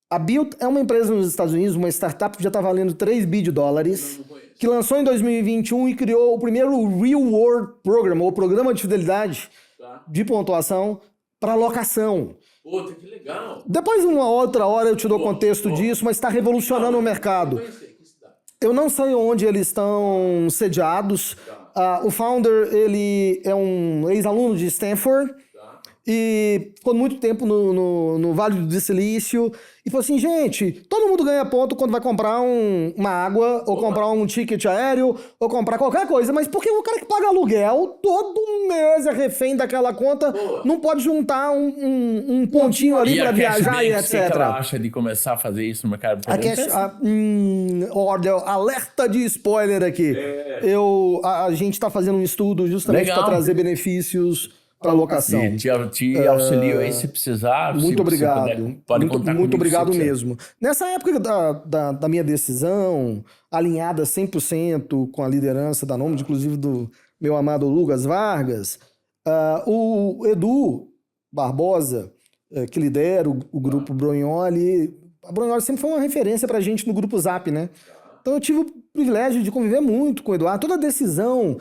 A Bilt é uma empresa nos Estados Unidos, uma startup que já está valendo 3 bilhões de dólares, que lançou em 2021 e criou o primeiro Reward Program, ou programa de fidelidade de pontuação para locação. Puta, que legal. Depois, uma outra hora, eu te dou contexto disso, mas está revolucionando o mercado. Eu não sei onde eles estão sediados. O founder, ele é um ex-aluno de Stanford e ficou muito tempo no Vale do Silício e falou assim, gente, todo mundo ganha ponto quando vai comprar uma água ou comprar um ticket aéreo ou comprar qualquer coisa, mas por que o cara que paga aluguel todo mês é refém daquela conta, não pode juntar um pontinho ali para viajar e etc. O que ela acha de começar a fazer isso no mercado? Alerta de spoiler aqui. A gente está fazendo um estudo justamente para trazer benefícios para locação. Te auxilio aí se precisar. Muito obrigado. Pode contar muito obrigado mesmo. Nessa época da minha decisão, alinhada 100% com a liderança da Nomad, inclusive do meu amado Lucas Vargas, o Edu Barbosa, que lidera o grupo Brunholi, a Brunholi sempre foi uma referência para a gente no grupo Zap, né? Então eu tive o privilégio de conviver muito com o Eduardo. Toda decisão,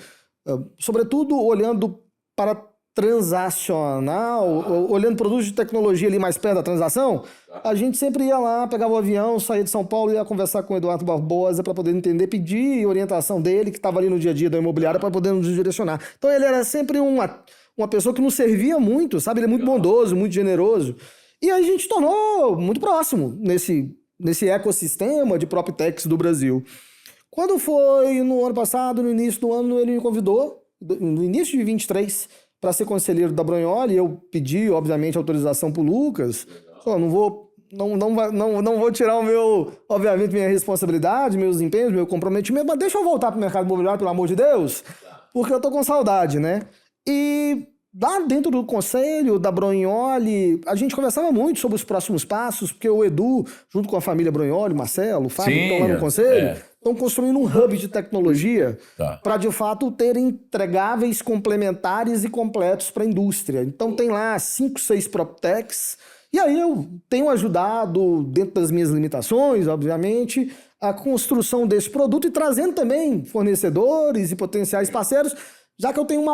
sobretudo olhando para transacional, olhando produtos de tecnologia ali mais perto da transação, a gente sempre ia lá, pegava o avião, saía de São Paulo e ia conversar com o Eduardo Barbosa para poder entender, pedir orientação dele, que estava ali no dia a dia da imobiliária, para poder nos direcionar. Então ele era sempre uma pessoa que nos servia muito, sabe? Ele é muito bondoso, muito generoso. E a gente tornou muito próximo nesse ecossistema de PropTechs do Brasil. Quando foi no ano passado, no início do ano, ele me convidou, no início de 23, para ser conselheiro da Brunholi. Eu pedi, obviamente, autorização para o Lucas. Não vou tirar obviamente, minha responsabilidade, meus empenhos, meu comprometimento, mas deixa eu voltar para o mercado imobiliário, pelo amor de Deus, porque eu tô com saudade, né? E lá dentro do conselho da Brunholi, a gente conversava muito sobre os próximos passos, porque o Edu, junto com a família Brunholi, Marcelo, o Fábio, estão lá no conselho, estão construindo um hub de tecnologia para, de fato, ter entregáveis complementares e completos para a indústria. Então tem lá 5, 6 PropTechs E aí eu tenho ajudado, dentro das minhas limitações, obviamente, a construção desse produto e trazendo também fornecedores e potenciais parceiros, já que eu tenho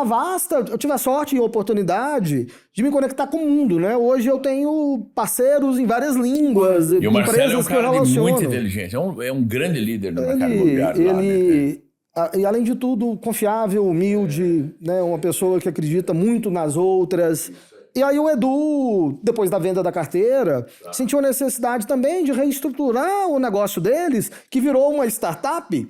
eu tive a sorte e a oportunidade de me conectar com o mundo, né? Hoje eu tenho parceiros em várias línguas, E o Marcelo é um empresas que eu cara relaciono. muito inteligente, é um grande líder do mercado imobiliário lá, né? E além de tudo, confiável, humilde, né? Uma pessoa que acredita muito nas outras. E aí o Edu, depois da venda da carteira, sentiu a necessidade também de reestruturar o negócio deles, que virou uma startup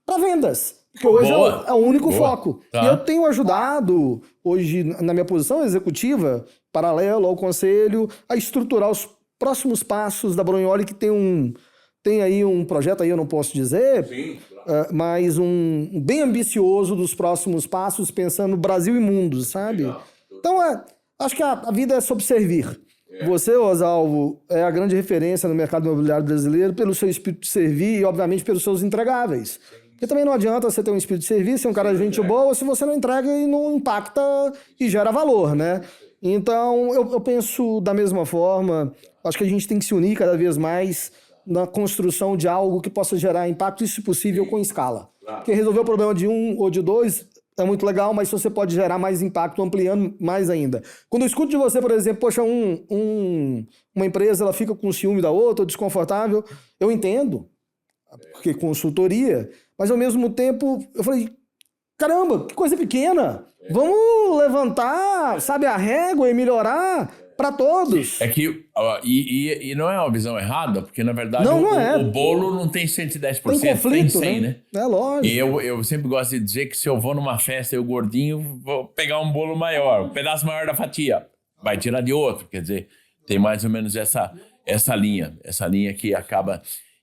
para vendas. Porque hoje é o único foco. Tá. E eu tenho ajudado, hoje, na minha posição executiva, paralelo ao conselho, a estruturar os próximos passos da Brunholi, que tem aí um projeto, aí eu não posso dizer, Sim, claro. mas um bem ambicioso dos próximos passos, pensando no Brasil e mundo, sabe? Legal. Então, acho que a vida é sobre servir. Você, Osalvo, é a grande referência no mercado imobiliário brasileiro pelo seu espírito de servir e, obviamente, pelos seus entregáveis. Porque também não adianta você ter um espírito de serviço, ser um cara de gente boa, se você não entrega e não impacta e gera valor, né? Então, eu penso da mesma forma. Acho que a gente tem que se unir cada vez mais na construção de algo que possa gerar impacto e, se possível, com escala. Porque resolver o problema de um ou de dois é muito legal, mas você pode gerar mais impacto ampliando mais ainda. Quando eu escuto de você, por exemplo, poxa, uma empresa ela fica com ciúme da outra, ou desconfortável, eu entendo, porque consultoria, mas ao mesmo tempo eu falei, caramba, que coisa pequena, vamos levantar, sabe, a régua e melhorar para todos. É que, e não é uma visão errada, porque na verdade o bolo não tem 110%, tem conflito, tem 100%, né? É lógico. E eu sempre gosto de dizer que se eu vou numa festa e o gordinho, vou pegar um bolo maior, um pedaço maior da fatia, vai tirar de outro, quer dizer, tem mais ou menos essa linha que acaba...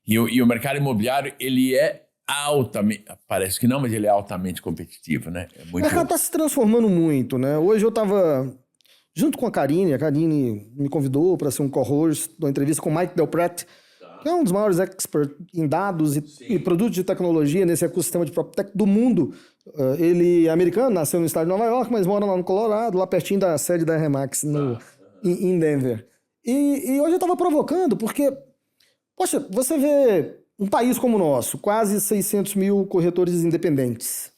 E o mercado imobiliário, ele é altamente, parece que não, mas ele é altamente competitivo, né? O mercado está se transformando muito, né? Hoje eu estava... junto com a Karine me convidou para ser um co-host de uma entrevista com o Mike Del Prete, que é um dos maiores experts em dados e produtos de tecnologia nesse ecossistema de PropTech do mundo. Ele é americano, nasceu no estado de Nova York, mas mora lá no Colorado, lá pertinho da sede da Remax, em Denver. E hoje eu estava provocando, porque, poxa, você vê um país como o nosso, quase 600 mil corretores independentes,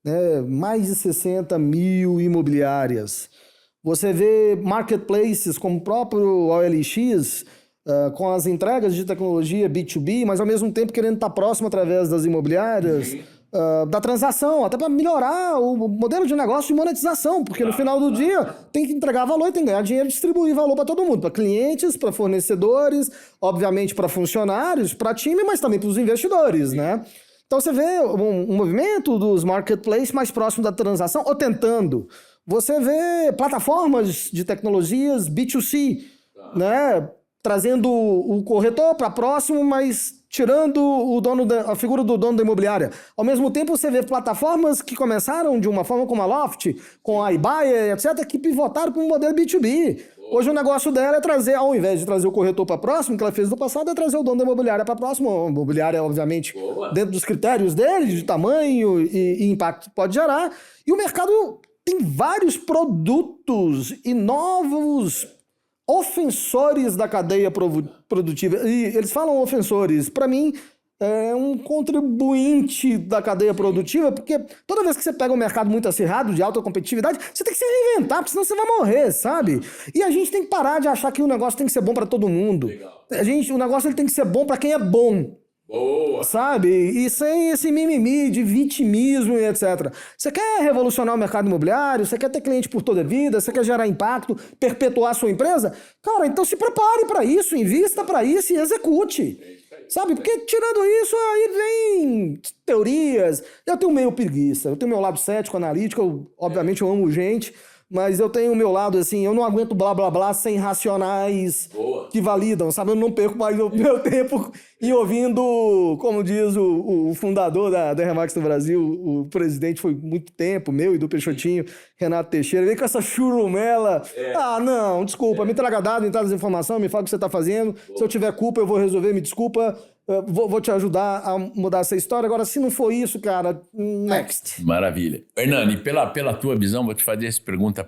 né? Mais de 60 mil imobiliárias. Você vê marketplaces como o próprio OLX, com as entregas de tecnologia B2B, mas ao mesmo tempo querendo estar próximo através das imobiliárias, da transação, até para melhorar o modelo de negócio de monetização, porque no final do dia tem que entregar valor e tem que ganhar dinheiro e distribuir valor para todo mundo, para clientes, para fornecedores, obviamente para funcionários, para time, mas também para os investidores, né? Então você vê um movimento dos marketplaces mais próximo da transação, ou tentando. Você vê plataformas de tecnologias B2C, né? Trazendo o corretor para próximo, mas tirando a figura do dono da imobiliária. Ao mesmo tempo, você vê plataformas que começaram de uma forma como a Loft, com a iBuyer, etc., que pivotaram para um modelo B2B. Hoje o negócio dela é trazer, ao invés de trazer o corretor para próximo, que ela fez no passado, é trazer o dono da imobiliária para próximo. A imobiliária, obviamente, dentro dos critérios dele, de tamanho e impacto que pode gerar. E o mercado tem vários produtos e novos ofensores da cadeia produtiva. E eles falam ofensores. Para mim, é um contribuinte da cadeia produtiva, porque toda vez que você pega um mercado muito acirrado, de alta competitividade, você tem que se reinventar, porque senão você vai morrer, sabe? E a gente tem que parar de achar que o negócio tem que ser bom para todo mundo. O negócio ele tem que ser bom para quem é bom. Boa. Sabe? E sem esse mimimi de vitimismo e etc. Você quer revolucionar o mercado imobiliário? Você quer ter cliente por toda a vida? Você quer gerar impacto? Perpetuar a sua empresa? Cara, então se prepare para isso, invista para isso e execute. Sabe? Porque tirando isso, aí vem teorias. Eu tenho meio preguiça. Eu tenho meu lado cético, analítico. Obviamente eu amo gente. Mas eu tenho o meu lado, assim, eu não aguento blá blá blá sem racionais que validam, sabe? Eu não perco mais o meu tempo em ouvindo, como diz o fundador da Remax do Brasil, o presidente foi muito tempo, meu e do Peixotinho, Renato Teixeira, vem com essa churumela. Ah, não, desculpa, me traga dado, me traz informação, me fala o que você tá fazendo. Se eu tiver culpa, eu vou resolver, me desculpa. Vou te ajudar a mudar essa história. Agora, se não for isso, cara, next. Maravilha. Hernani, pela tua visão, vou te fazer essa pergunta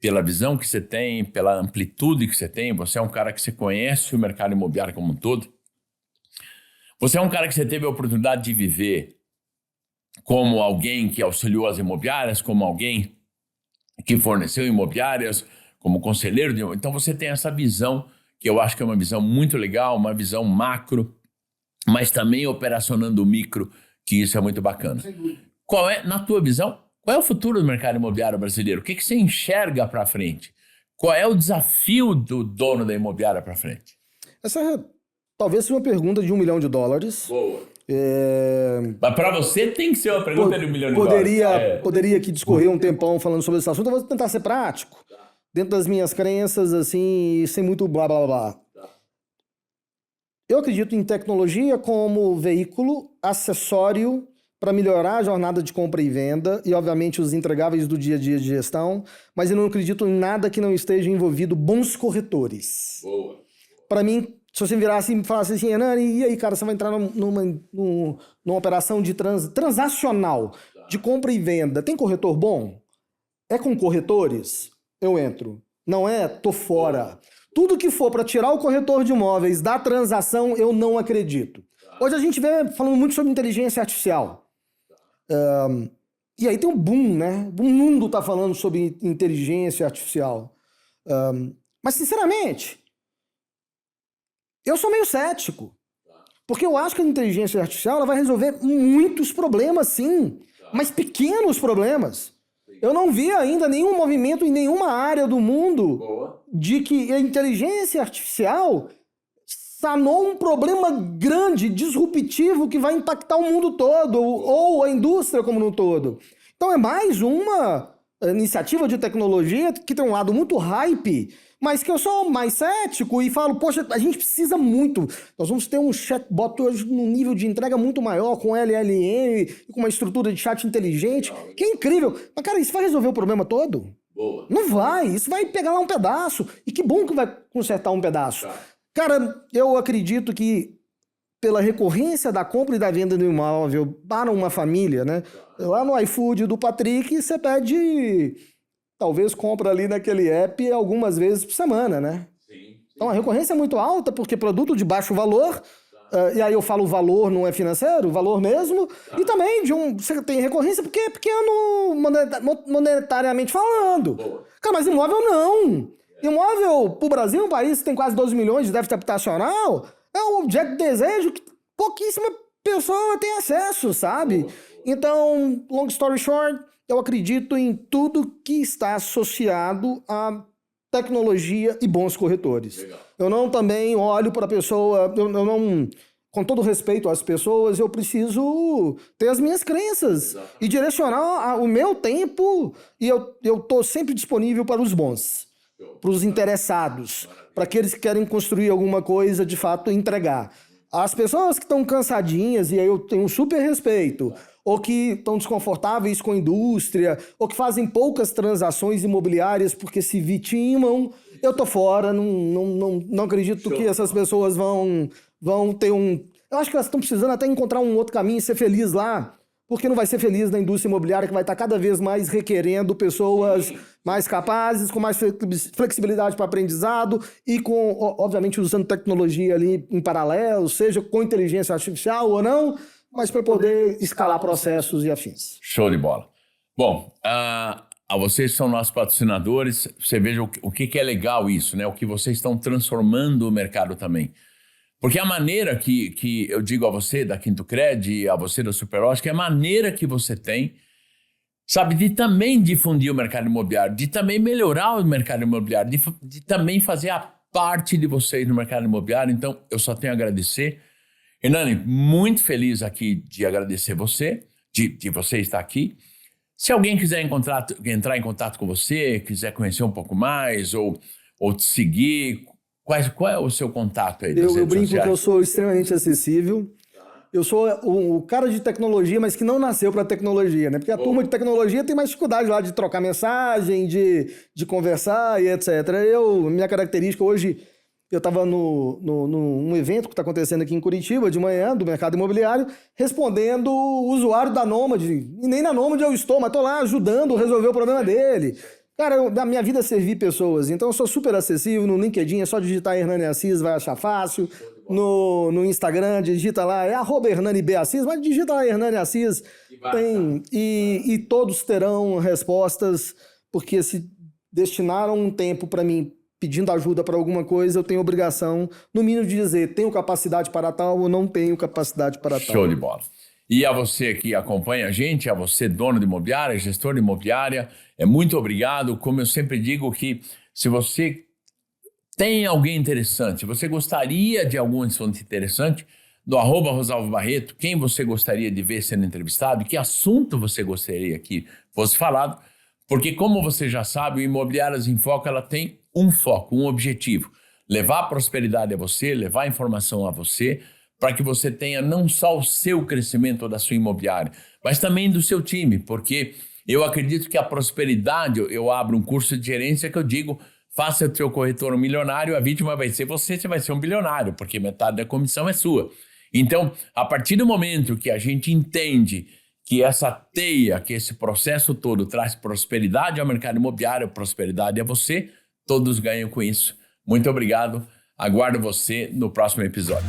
pela visão que você tem, pela amplitude que você tem. Você é um cara que você conhece o mercado imobiliário como um todo. Você é um cara que você teve a oportunidade de viver como alguém que auxiliou as imobiliárias, como alguém que forneceu imobiliárias, como conselheiro de... Então você tem essa visão, que eu acho que é uma visão muito legal, uma visão macro, mas também operacionando o micro, que isso é muito bacana. Qual é, na tua visão, qual é o futuro do mercado imobiliário brasileiro? O que você enxerga para frente? Qual é o desafio do dono da imobiliária para frente? Essa talvez seja uma pergunta de $1 milhão. Boa. Mas para você tem que ser uma pergunta de $1 milhão. Poderia aqui discorrer um tempão falando sobre esse assunto. Eu vou tentar ser prático, dentro das minhas crenças, assim, sem muito blá blá blá. Eu acredito em tecnologia como veículo acessório para melhorar a jornada de compra e venda e, obviamente, os entregáveis do dia a dia de gestão, mas eu não acredito em nada que não esteja envolvido bons corretores. Boa. Para mim, se você virasse e me falasse assim, Hernani, e aí, cara, você vai entrar numa operação de transacional, de compra e venda, tem corretor bom? É com corretores? Eu entro. Não é? Tô fora. Tudo que for para tirar o corretor de imóveis da transação, eu não acredito. Hoje a gente vê falando muito sobre inteligência artificial. E aí tem um boom, né? O mundo tá falando sobre inteligência artificial. Mas, sinceramente, eu sou meio cético. Porque eu acho que a inteligência artificial ela vai resolver muitos problemas, sim. Mas pequenos problemas. Eu não vi ainda nenhum movimento em nenhuma área do mundo de que a inteligência artificial sanou um problema grande, disruptivo, que vai impactar o mundo todo, ou a indústria como no todo. Então é mais uma iniciativa de tecnologia que tem um lado muito hype, mas que eu sou mais cético e falo, poxa, a gente precisa muito. Nós vamos ter um chatbot hoje num nível de entrega muito maior, com LLM, com uma estrutura de chat inteligente, que é incrível. Mas, cara, isso vai resolver o problema todo? Boa. Não vai, isso vai pegar lá um pedaço. E que bom que vai consertar um pedaço. Cara, eu acredito que pela recorrência da compra e da venda do imóvel para uma família, né? Lá no iFood do Patrick, você pede, talvez compra ali naquele app algumas vezes por semana, né? Sim. Então a recorrência é muito alta porque produto de baixo valor, e aí eu falo valor não é financeiro, valor mesmo, e também você tem recorrência porque é pequeno monetariamente falando. Cara, mas imóvel não. Imóvel, pro Brasil, um país que tem quase 12 milhões de déficit habitacional, é um objeto de desejo que pouquíssima pessoa tem acesso, sabe? Então, long story short, eu acredito em tudo que está associado a tecnologia e bons corretores. Legal. Eu não também olho para a pessoa, eu não... Com todo respeito às pessoas, eu preciso ter as minhas crenças e direcionar o meu tempo, e eu tô sempre disponível para os bons. Para os interessados, para aqueles que querem construir alguma coisa, de fato, entregar. As pessoas que estão cansadinhas, e aí eu tenho um super respeito, ou que estão desconfortáveis com a indústria, ou que fazem poucas transações imobiliárias porque se vitimam, eu tô fora, não acredito que essas pessoas vão ter um... Eu acho que elas estão precisando até encontrar um outro caminho e ser feliz lá, porque não vai ser feliz na indústria imobiliária, que vai estar cada vez mais requerendo pessoas mais capazes, com mais flexibilidade para aprendizado e com, obviamente, usando tecnologia ali em paralelo, seja com inteligência artificial ou não, mas para poder escalar processos e afins. Show de bola. Bom, vocês são nossos patrocinadores, você veja o que é legal isso, né? O que vocês estão transformando o mercado também. Porque a maneira que eu digo a você da Quinto Cred, a você da Superótica, é a maneira que você tem, sabe, de também difundir o mercado imobiliário, de também melhorar o mercado imobiliário, de também fazer a parte de vocês no mercado imobiliário. Então, eu só tenho a agradecer. Hernani, muito feliz aqui de agradecer você, de você estar aqui. Se alguém quiser entrar em contato com você, quiser conhecer um pouco mais ou te seguir... Qual é o seu contato aí? Eu brinco que eu sou extremamente acessível. Eu sou o cara de tecnologia, mas que não nasceu para tecnologia, né? Porque a turma de tecnologia tem mais dificuldade lá de trocar mensagem, de conversar e etc. Minha característica hoje, eu estava num evento que está acontecendo aqui em Curitiba, de manhã, do mercado imobiliário, respondendo o usuário da Nômade. E nem na Nômade eu estou, mas estou lá ajudando a resolver o problema dele. Cara, da minha vida é servir pessoas, então eu sou super acessível no LinkedIn, é só digitar Hernani Assis, vai achar fácil. No Instagram, digita lá, é @HernaniBAssis, mas digita lá Hernani Assis, e todos terão respostas, porque se destinaram um tempo para mim pedindo ajuda para alguma coisa, eu tenho obrigação, no mínimo, de dizer, tenho capacidade para tal ou não tenho capacidade para tal. Show de bola. E a você que acompanha a gente, a você dono de imobiliária, gestor de imobiliária, muito obrigado. Como eu sempre digo que se você tem alguém interessante, se você gostaria de algum assunto interessante, do @Rosalvo Barreto, quem você gostaria de ver sendo entrevistado, que assunto você gostaria que fosse falado, porque como você já sabe, o Imobiliárias em Foco, ela tem um foco, um objetivo, levar a prosperidade a você, levar a informação a você, para que você tenha não só o seu crescimento da sua imobiliária, mas também do seu time, porque eu acredito que a prosperidade, eu abro um curso de gerência que eu digo, faça o seu corretor um milionário, a vítima vai ser você vai ser um bilionário, porque metade da comissão é sua. Então, a partir do momento que a gente entende que essa teia, que esse processo todo traz prosperidade ao mercado imobiliário, prosperidade a você, todos ganham com isso. Muito obrigado, aguardo você no próximo episódio.